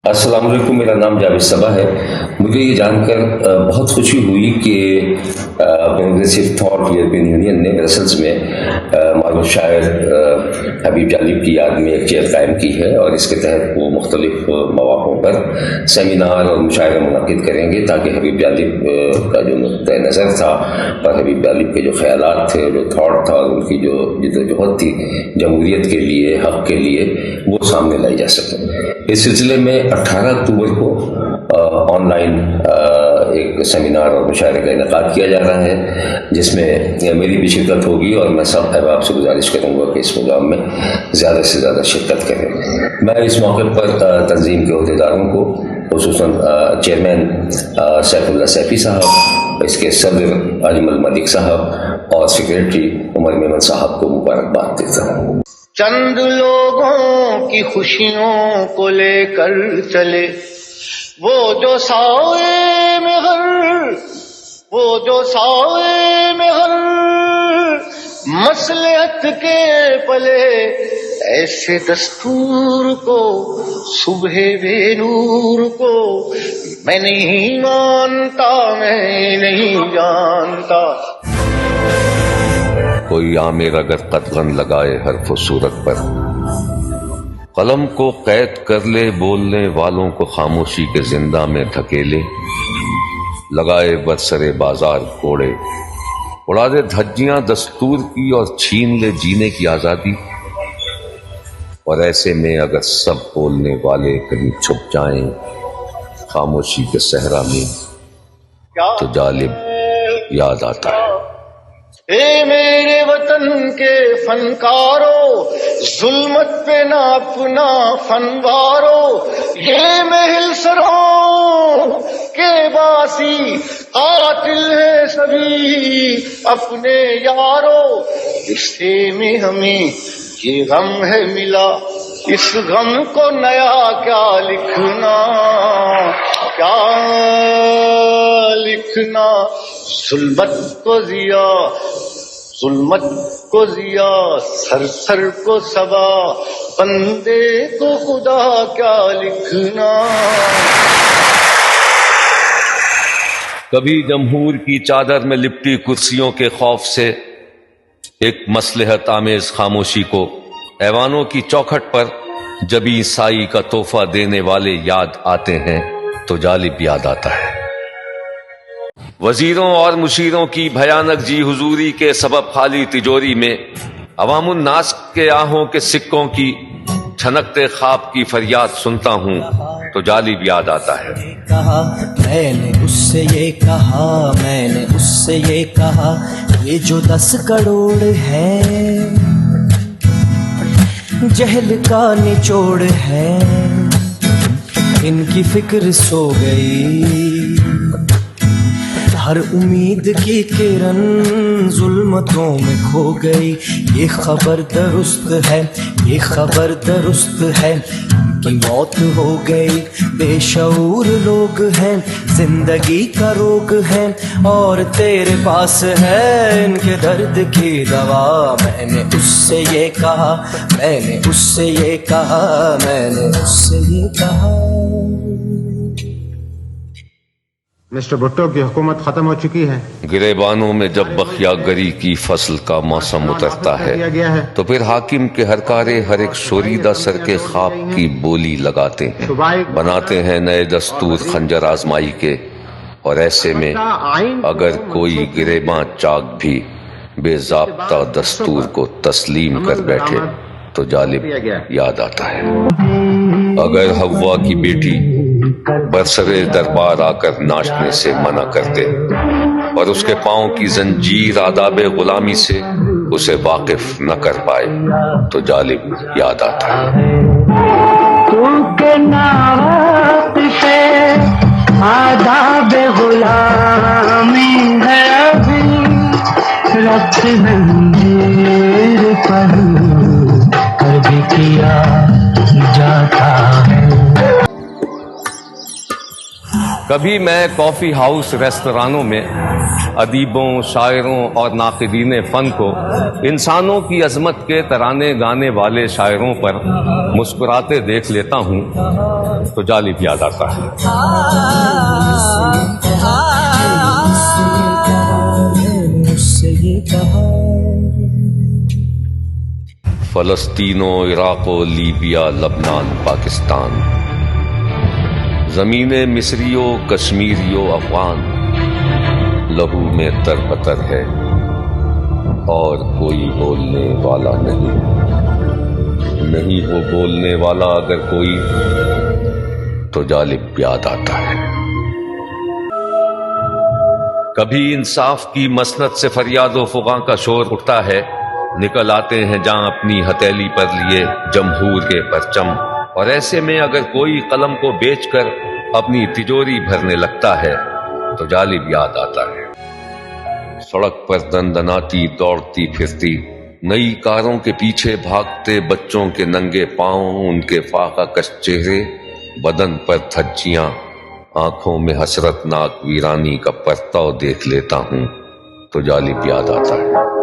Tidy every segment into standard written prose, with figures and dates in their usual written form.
السلام علیکم، میرا نام جاوید صبا ہے۔ مجھے یہ جان کر بہت خوشی ہوئی کہ پروگریسو تھاٹ یورپین یونین نے برسلز میں معروف شاعر حبیب جالب کی یاد میں ایک چیئر قائم کی ہے، اور اس کے تحت وہ مختلف مواقعوں پر سیمینار اور مشاعرہ منعقد کریں گے تاکہ حبیب جالب کا جو نقطۂ نظر تھا اور حبیب جالب کے جو خیالات تھے، جو تھاٹ تھا، اور ان کی جو جدوجہد تھی جمہوریت کے لیے، حق کے لیے، وہ سامنے لائی جا سکے۔ اس سلسلے میں 18 اکتوبر کو آن لائن ایک سیمینار اور مشاعرے کا انعقاد کیا جا رہا ہے، جس میں میری بھی شرکت ہوگی، اور میں سب احباب سے گزارش کروں گا کہ اس پروگرام میں زیادہ سے زیادہ شرکت کریں۔ میں اس موقع پر تنظیم کے عہدیداروں کو، خصوصاً چیئرمین سیف اللہ سیفی صاحب، اس کے صدر اجمل ملک صاحب اور سیکریٹری عمر میمن صاحب کو مبارکباد دیتا ہوں۔ چند لوگوں کی خوشیوں کو لے کر چلے، وہ جو سائے میں ہر مصلحت کے پلے، ایسے دستور کو، صبح بے نور کو میں نہیں مانتا، میں نہیں جانتا۔ کوئی عامر اگر قدغن لگائے حرف و صورت پر، قلم کو قید کر لے بولنے والوں کو خاموشی کے زندہ میں دھکیلے، لگائے برسرے بازار کوڑے، اڑا دے دھجیاں دستور کی اور چھین لے جینے کی آزادی، اور ایسے میں اگر سب بولنے والے کہیں چھپ جائیں خاموشی کے صحرا میں، تو جالب یاد آتا ہے۔ اے میرے وطن کے فنکارو، ظلمت پہ نہ اپنا فنوارو، یہ محل سروں کے باسی قاتل ہے سبھی اپنے یارو، رشتے میں ہمیں یہ غم ہے ملا، اس غم کو نیا کیا لکھنا، کیا لکھنا۔ ظلمت کو ضیا، سر سر کو صبا، بندے کو خدا کیا لکھنا۔ کبھی جمہور کی چادر میں لپٹی کرسیوں کے خوف سے ایک مصلحت آمیز خاموشی کو ایوانوں کی چوکھٹ پر جبیں سائی کا تحفہ دینے والے یاد آتے ہیں تو جالب یاد آتا ہے۔ وزیروں اور مشیروں کی بھیانک جی حضوری کے سبب خالی تجوری میں عوام الناس کے آہوں کے سکوں کی چھنکتے خواب کی فریاد سنتا ہوں تو جالب یاد آتا ہے۔ میں نے اس سے یہ کہا، میں نے اس سے یہ کہا، یہ جو 10 کروڑ ہے جہل کا نچوڑ ہے، ان کی فکر سو گئی، ہر امید کی کرن ظلمتوں میں کھو گئی۔ یہ خبر درست ہے، یہ خبر درست ہے کہ موت ہو گئی، بے شعور لوگ ہیں، زندگی کا روگ ہے، اور تیرے پاس ہے ان کے درد کی دوا۔ میں نے اس سے یہ کہا، میں نے اس سے یہ کہا، میں نے اس سے یہ کہا۔ مسٹر بھٹو کی حکومت ختم ہو چکی ہے۔ گریبانوں میں جب بخیا گری کی فصل کا موسم اترتا ہے تو پھر حاکم کے ہر کارے ہر ایک شوریدہ سر کے خواب کی بولی لگاتے ہیں، بناتے ہیں نئے دستور خنجر آزمائی کے، اور ایسے میں اگر کوئی گریباں چاک بھی بے ضابطہ دستور کو تسلیم کر بیٹھے تو جالب یاد آتا ہے۔ اگر حوا کی بیٹی برسرے دربار آ کر ناچنے سے منع کرتے اور اس کے پاؤں کی زنجیر آداب غلامی سے اسے واقف نہ کر پائے تو جالب یاد آتا ہے۔ تو کے ناواقف آداب غلامی ہے، ابھی ربط زنجیر پر کر بھی کیا جاتا ہے۔ کبھی میں کافی ہاؤس ریستورانوں میں ادیبوں، شاعروں اور ناقدین فن کو انسانوں کی عظمت کے ترانے گانے والے شاعروں پر مسکراتے دیکھ لیتا ہوں تو جالب یاد آتا ہے۔ فلسطین و عراق و لیبیا، لبنان، پاکستان، زمین مصری و کشمیری و افغان، لہو میں تر بتر ہے اور کوئی بولنے والا نہیں ہو بولنے والا اگر کوئی تو جالب یاد آتا ہے۔ کبھی انصاف کی مسند سے فریاد و فغاں کا شور اٹھتا ہے، نکل آتے ہیں جہاں اپنی ہتھیلی پر لیے جمہور کے پرچم، اور ایسے میں اگر کوئی قلم کو بیچ کر اپنی تجوری بھرنے لگتا ہے تو جالب یاد آتا ہے۔ سڑک پر دندناتی دوڑتی پھرتی نئی کاروں کے پیچھے بھاگتے بچوں کے ننگے پاؤں، ان کے فاقہ کش چہرے، بدن پر دھجیاں، آنکھوں میں حسرت ناک ویرانی کا پرتو دیکھ لیتا ہوں تو جالب یاد آتا ہے۔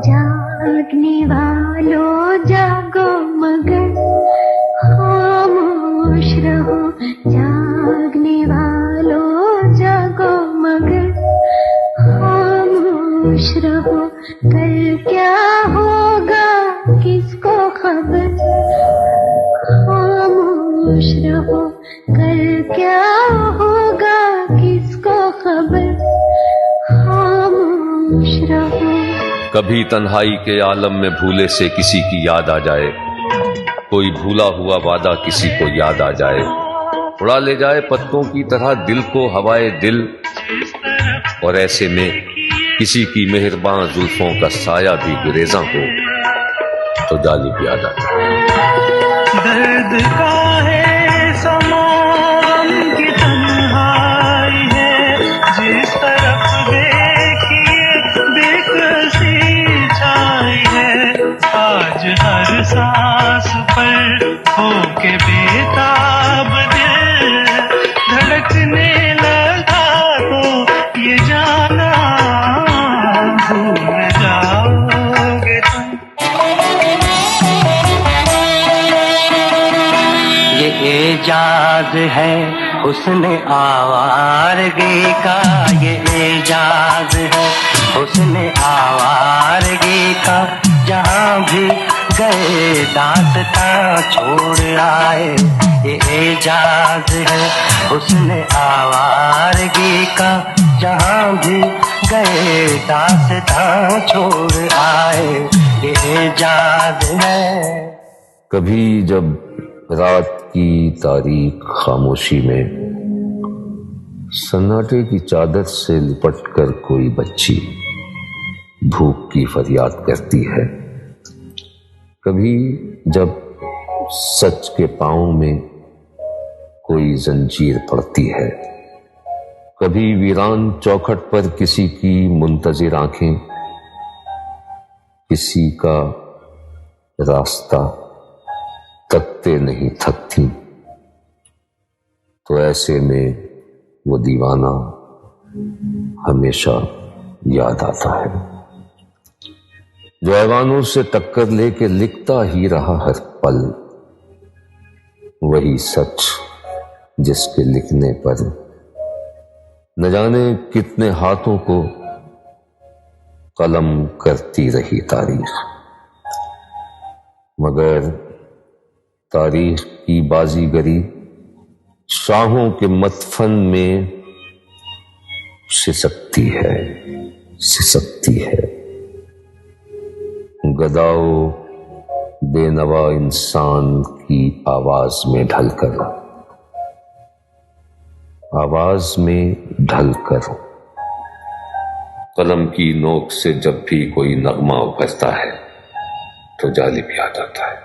جاگنے والوں جاگو مگر خاموش رہو، جاگنے والوں جاگو مگر خاموش رہو، کل کیا ہوگا کس کو خبر، خاموش رہو، کل کیا ہوگا کس کو خبر، خاموش رہو۔ کبھی تنہائی کے عالم میں بھولے سے کسی کی یاد آ جائے، کوئی بھولا ہوا وعدہ کسی کو یاد آ جائے، اڑا لے جائے پتوں کی طرح دل کو ہوائے دل، اور ایسے میں کسی کی مہرباں زلفوں کا سایہ بھی گریزاں ہو تو جالب یاد آتا ہے۔ درد کا ہے سما غم کی تنہائی ہے، جس طرف دیکھیے بے کسی چھائی ہے، آج ہر سانس پر ہو کے بےتاب دل دھڑکنے لگا تو یہ جانا بھول جاؤ گے تم۔ یہ اعجاز ہے حسن آوارگی کا، یہ اعجاز ہے حسن آوارگی کا، جہاں بھی گئے داستاں چھوڑ آئے، یہ اعجاز ہے حسن آوارگی کا، جہاں بھی گئے داستاں چھوڑ آئے، یہ اعجاز ہے۔ کبھی جب رات کی تاریک خاموشی میں سناٹے کی چادر سے لپٹ کر کوئی بچی بھوک کی فریاد کرتی ہے، کبھی جب سچ کے پاؤں میں کوئی زنجیر پڑتی ہے، کبھی ویران چوکھٹ پر کسی کی منتظر آنکھیں کسی کا راستہ تکتے نہیں تھکتی، تو ایسے میں وہ دیوانہ ہمیشہ یاد آتا ہے، جو ایوانوں سے ٹکر لے کے لکھتا ہی رہا ہر پل وہی سچ جس کے لکھنے پر نہ جانے کتنے ہاتھوں کو قلم کرتی رہی تاریخ، مگر تاریخ کی بازیگری شاہوں کے مدفن میں سسکتی ہے، گداؤ بے نوا انسان کی آواز میں ڈھل کر قلم کی نوک سے جب بھی کوئی نغمہ ابھرتا ہے تو جالب یاد آتا ہے۔